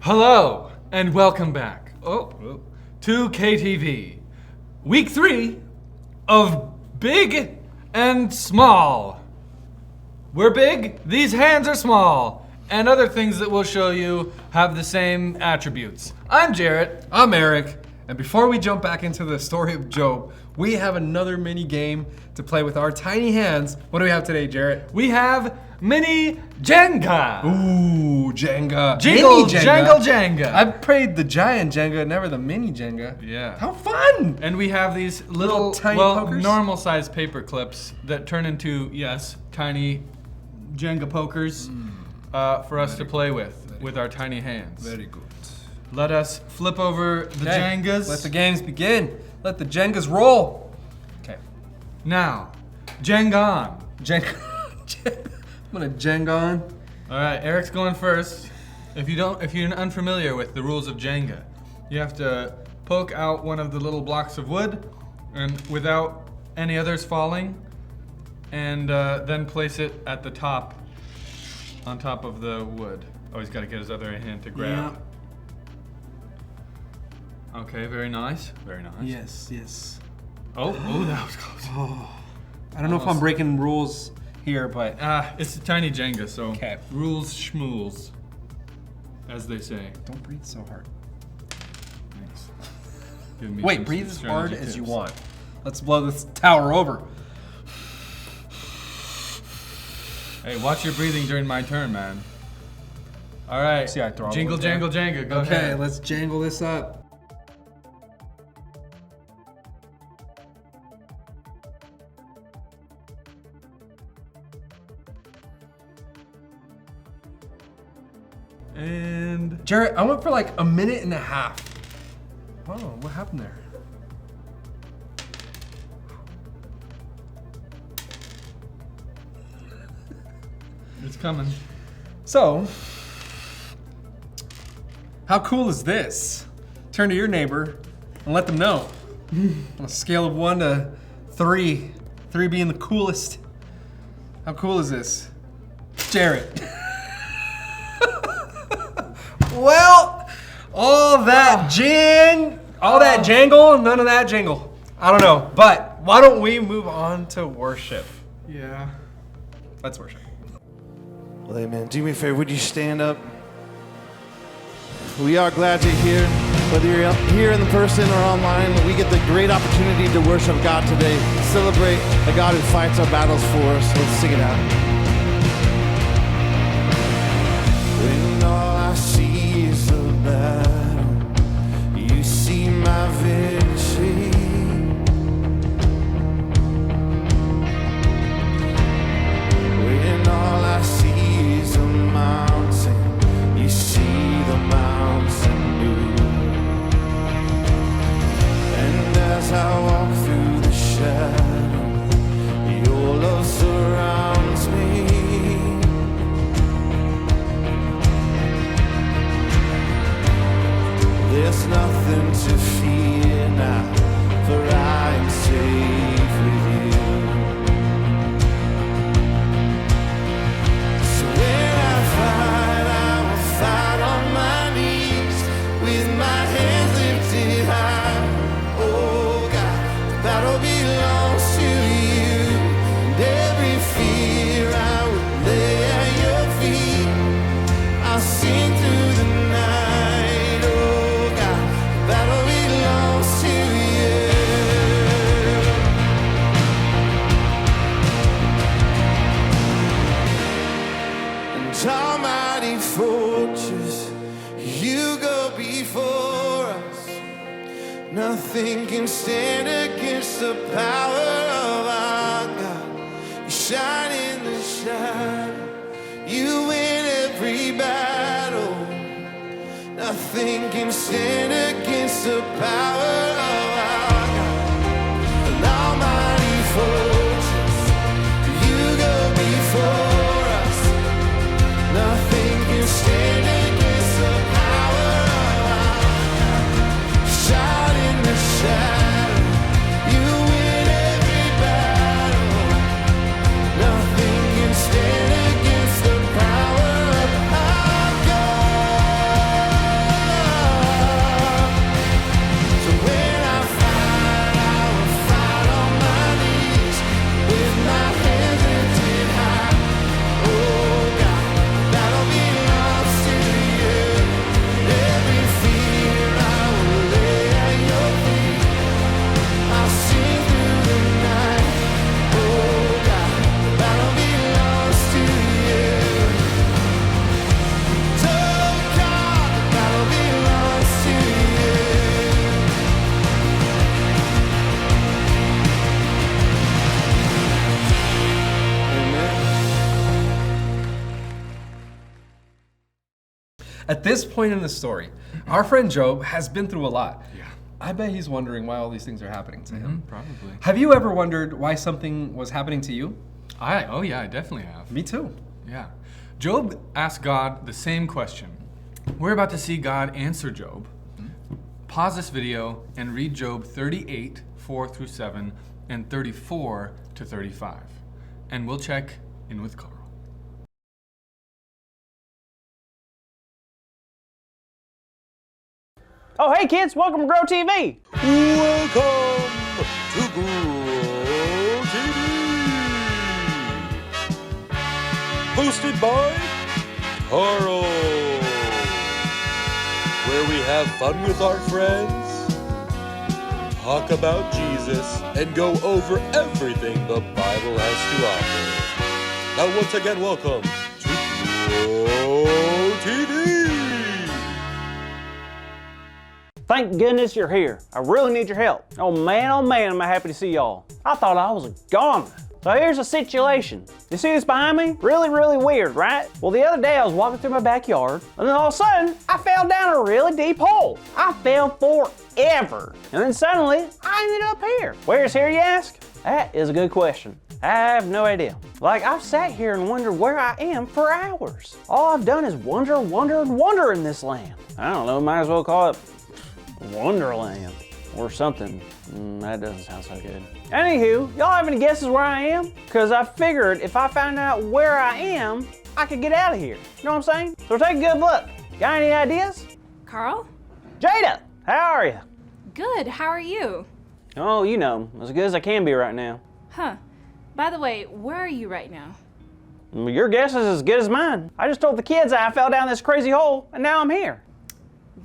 Hello and welcome back to KTV, week 3 of Big and Small. We're big, these hands are small, and other things that we'll show you have the same attributes. I'm Jarrett. I'm Eric, and before we jump back into the story of Job, we have another mini game to play with our tiny hands. What do we have today, Jarrett? We have Mini Jenga. Ooh, Jenga. Jingle, Mini jangle, Jenga. I've played the giant Jenga, never the mini Jenga. Yeah. How fun! And we have these little tiny pokers? normal sized paper clips that turn into, yes, tiny Jenga pokers for us to play with our tiny hands. Very good. Let us flip over the Okay, Jengas. let the games begin. Let the Jengas roll. Okay. Now, Jenga on. Jenga. I'm gonna Jenga on. All right, Eric's going first. If you're unfamiliar with the rules of Jenga, you have to poke out one of the little blocks of wood, and without any others falling, and then place it at the top, on top of the wood. Oh, he's got to get his other hand to grab. Yeah. Okay, very nice, very nice. Yes. Oh, that was close. I don't know if I'm breaking rules here, but It's a tiny Jenga, so Okay. rules schmools, as they say. don't breathe so hard. Thanks. Giving me Wait, some breathe as hard strategy as you tips. want. Let's blow this tower over. Hey, watch your breathing during my turn, man. All right. See, I throw all Jingle, the way jangle, down. Jenga. Go Okay, ahead. let's jangle this up. And Jarrett, I went for like a minute and a half. Oh, what happened there? it's coming. So, how cool is this? Turn to your neighbor and let them know. On a scale of 1 to 3, 3 being the coolest. How cool is this? Jarrett. Well, all that jangle, none of that jingle. I don't know, but why don't we move on to worship? Yeah. Let's worship. Well, amen. Do me a favor, would you stand up? We are glad you're here. Whether you're here in person or online, we get the great opportunity to worship God today, celebrate a God who fights our battles for us. Let's sing it out. When all I see is a battle, you see my victory. When all I see is a mountain, you see the mountain move. And as I walk through the shadow, your love surrounds me. There's nothing to fear now, for I am safe with you. So when I will fight on my knees with my hands lifted high. Oh God, the battle belongs to you, and every fear I will lay at your feet. I'll sing through the night. Oh God, the battle belongs to you. And almighty fortress, you go before us. Nothing can stand against the power of our God. You shine in the shadow, you win every battle. Nothing can stand against the power of our God. An almighty fortress, you go before us. Nothing can stand against the power of our God. Shine in the shadow, you win every battle. Nothing can stand against the power of our God. At this point in the story, our friend Job has been through a lot. Yeah. I bet he's wondering why all these things are happening to him. Probably. Have you ever wondered why something was happening to you? Oh yeah, I definitely have. Me too. Yeah. Job asked God the same question. We're about to see God answer Job. Pause this video and read Job 38, 4 through 7, and 34 to 35. And we'll check in with Carl. Oh, hey kids, welcome to Grow TV. Welcome to Grow TV. Hosted by Carl. Where we have fun with our friends, talk about Jesus, and go over everything the Bible has to offer. Now once again, welcome to Grow TV. Thank goodness you're here. I really need your help. Oh man, am I happy to see y'all. I thought I was a goner. So here's the situation. You see this behind me? Really, really weird, right? Well, the other day I was walking through my backyard, and then all of a sudden, I fell down a really deep hole. I fell forever. And then suddenly, I ended up here. Where's here, you ask? That is a good question. I have no idea. Like, I've sat here and wondered where I am for hours. All I've done is wonder in this land. I don't know, might as well call it Wonderland or something. That doesn't sound so good. Anywho, y'all have any guesses where I am? Because I figured if I found out where I am, I could get out of here. You know what I'm saying? So take a good look. Got any ideas? Carl? Jada, how are you? Good, how are you? Oh, you know, as good as I can be right now. Huh. By the way, where are you right now? Your guess is as good as mine. I just told the kids that I fell down this crazy hole, and now I'm here.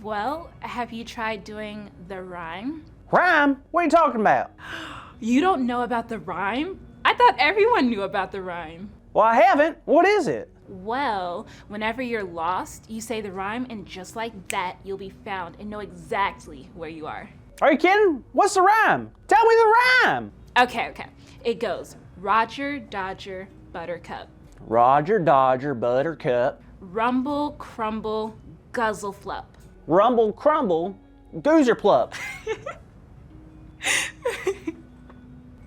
Well, have you tried doing the rhyme? Rhyme? What are you talking about? You don't know about the rhyme? I thought everyone knew about the rhyme. Well, I haven't. What is it? Well, whenever you're lost, you say the rhyme, and just like that, you'll be found and know exactly where you are. Are you kidding? What's the rhyme? Tell me the rhyme. Okay. It goes, Roger, Dodger, Buttercup. Roger, Dodger, Buttercup. Rumble, crumble, guzzle, flup. Rumble, crumble, goozer plup.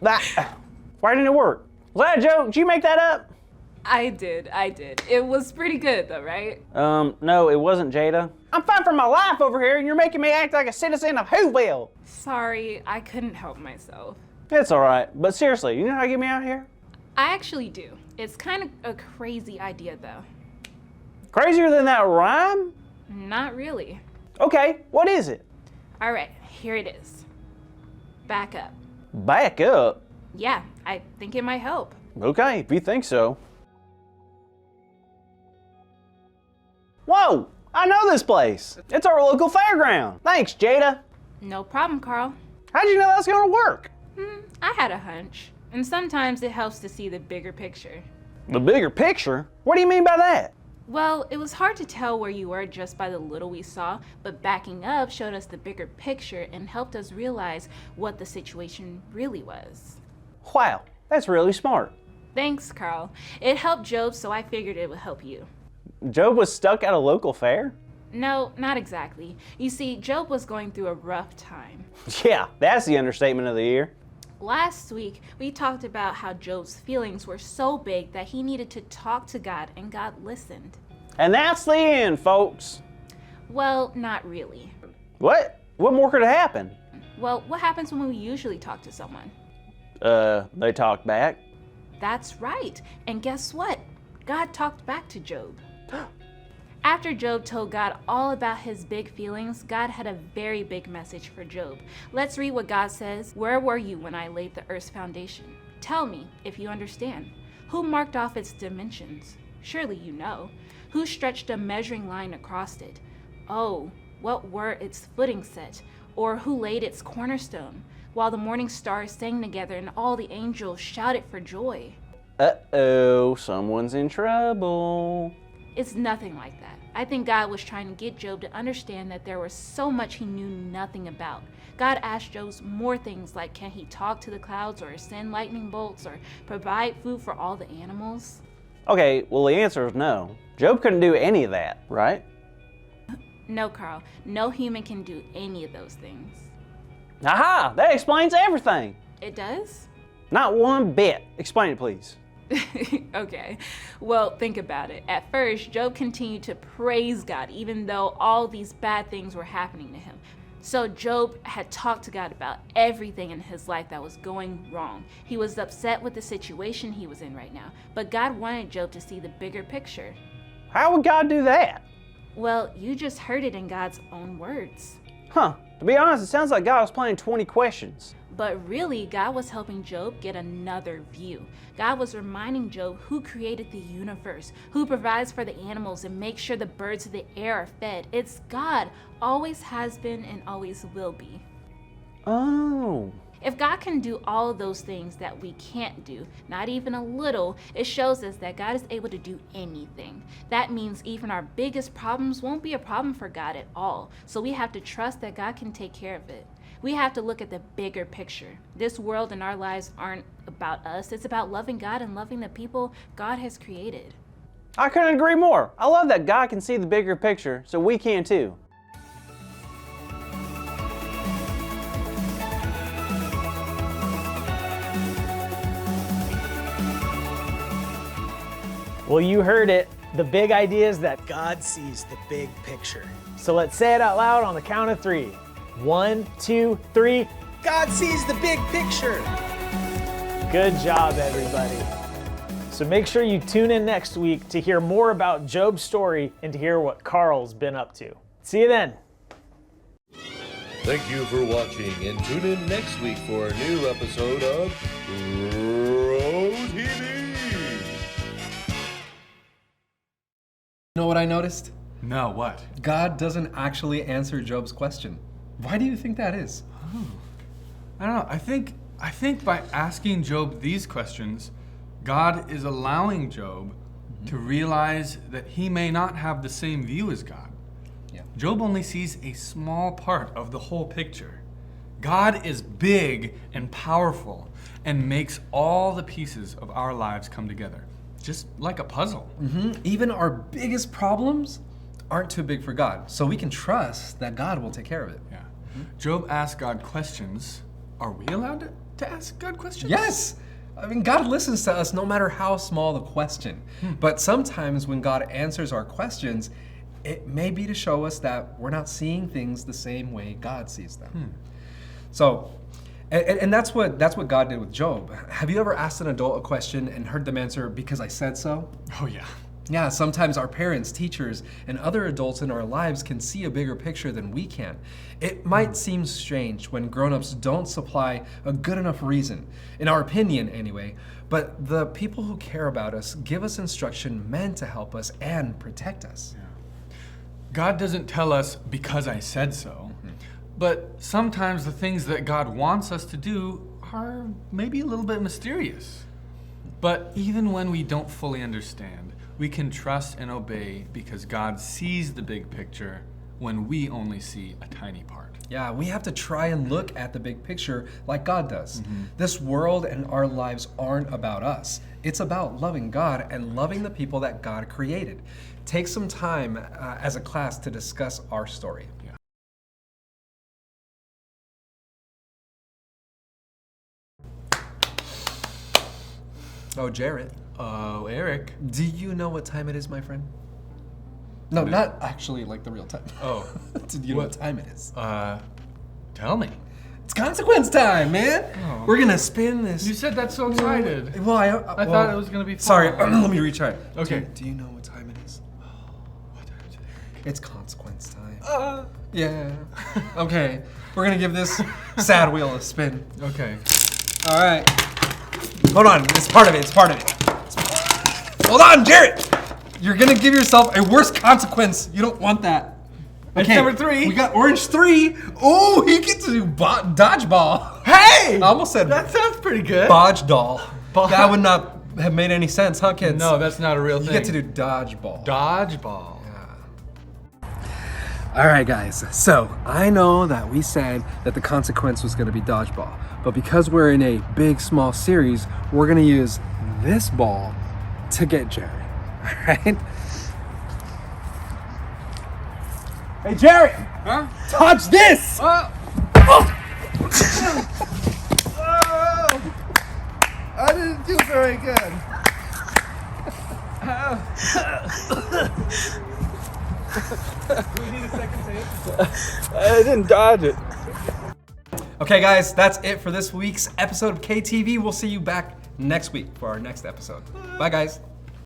Why didn't it work? Was that a joke? Did you make that up? I did. It was pretty good though, right? No, it wasn't, Jada. I'm fighting for my life over here and you're making me act like a citizen of Whoville. Sorry, I couldn't help myself. It's all right, but seriously, you know how to get me out of here? I actually do. It's kind of a crazy idea though. Crazier than that rhyme? Not really. Okay, what is it? All right, here it is. Back up. Back up? Yeah, I think it might help. Okay, if you think so. Whoa, I know this place. It's our local fairground. Thanks, Jada. No problem, Carl. How'd you know that's gonna work? I had a hunch. And sometimes it helps to see the bigger picture. The bigger picture? What do you mean by that? Well, it was hard to tell where you were just by the little we saw, but backing up showed us the bigger picture and helped us realize what the situation really was. Wow, that's really smart. Thanks, Carl. It helped Job, so I figured it would help you. Job was stuck at a local fair? No, not exactly. You see, Job was going through a rough time. Yeah, that's the understatement of the year. Last week, we talked about how Job's feelings were so big that he needed to talk to God, and God listened. And that's the end, folks. Well, not really. What? What more could have happened? Well, what happens when we usually talk to someone? They talked back. That's right. And guess what? God talked back to Job. After Job told God all about his big feelings, God had a very big message for Job. Let's read what God says. Where were you when I laid the earth's foundation? Tell me, if you understand. Who marked off its dimensions? Surely you know. Who stretched a measuring line across it? Oh, what were its footing set? Or who laid its cornerstone? While the morning stars sang together and all the angels shouted for joy. Uh-oh, someone's in trouble. It's nothing like that. I think God was trying to get Job to understand that there was so much he knew nothing about. God asked Job more things like, can he talk to the clouds or send lightning bolts or provide food for all the animals? Okay, well the answer is no. Job couldn't do any of that, right? No, Carl. No human can do any of those things. Aha! That explains everything. It does? Not one bit. Explain it, please. Okay. Well, think about it. At first, Job continued to praise God even though all these bad things were happening to him. So Job had talked to God about everything in his life that was going wrong. He was upset with the situation he was in right now, but God wanted Job to see the bigger picture. How would God do that? Well, you just heard it in God's own words. Huh. To be honest, it sounds like God was playing 20 questions. But really, God was helping Job get another view. God was reminding Job who created the universe, who provides for the animals and makes sure the birds of the air are fed. It's God, always has been and always will be. Oh. If God can do all of those things that we can't do, not even a little, it shows us that God is able to do anything. That means even our biggest problems won't be a problem for God at all. So we have to trust that God can take care of it. We have to look at the bigger picture. This world and our lives aren't about us. It's about loving God and loving the people God has created. I couldn't agree more. I love that God can see the bigger picture, so we can too. Well, you heard it. The big idea is that God sees the big picture. So let's say it out loud on the count of 3. 1, 2, 3. God sees the big picture. Good job, everybody. So make sure you tune in next week to hear more about Job's story and to hear what Carl's been up to. See you then. Thank you for watching, and tune in next week for a new episode of Bro TV. You know what I noticed? No, what? God doesn't actually answer Job's question. Why do you think that is? I don't know. I think by asking Job these questions, God is allowing Job to realize that he may not have the same view as God. Yeah. Job only sees a small part of the whole picture. God is big and powerful and makes all the pieces of our lives come together, just like a puzzle. Even our biggest problems aren't too big for God, so we can trust that God will take care of it. Yeah. Job asked God questions. Are we allowed to ask God questions? Yes! I mean, God listens to us no matter how small the question. But sometimes when God answers our questions, it may be to show us that we're not seeing things the same way God sees them. So, and that's what God did with Job. Have you ever asked an adult a question and heard them answer, "Because I said so"? Oh, yeah. Yeah, sometimes our parents, teachers, and other adults in our lives can see a bigger picture than we can. It might seem strange when grown-ups don't supply a good enough reason, in our opinion anyway, but the people who care about us give us instruction meant to help us and protect us. God doesn't tell us because I said so, but sometimes the things that God wants us to do are maybe a little bit mysterious. But even when we don't fully understand, we can trust and obey because God sees the big picture when we only see a tiny part. Yeah, we have to try and look at the big picture like God does. This world and our lives aren't about us. It's about loving God and loving the people that God created. Take some time as a class to discuss our story. Oh, Jarrett. Oh, Eric. Do you know what time it is, my friend? No, not actually like the real time. Oh. Do you know what time it is? Tell me. It's consequence time, man. Oh. We're gonna spin this. You said that so excited. Well, I thought it was gonna be fun. Sorry, let me retry. Okay. Do you know what time it is? What time is it, Eric? It's consequence time. Yeah. Okay. We're gonna give this sad wheel a spin. Okay. All right. Hold on. It's part of it. It's part of it. Hold on, Jarrett. You're gonna give yourself a worse consequence. You don't want that. It's number 3. We got orange 3. Oh, he gets to do dodgeball. Hey! I almost said That sounds pretty good. bodge doll. That would not have made any sense, huh, kids? No, that's not a real You thing. get to do dodgeball. Dodgeball. All right, guys. So I know that we said that the consequence was going to be dodgeball, but because we're in a big, small series, we're going to use this ball to get Jerry. All right. Hey, Jerry! Huh? Touch this! Oh! I didn't do very good. I didn't dodge it. Okay, guys, that's it for this week's episode of KTV. We'll see you back next week for our next episode. Bye, guys.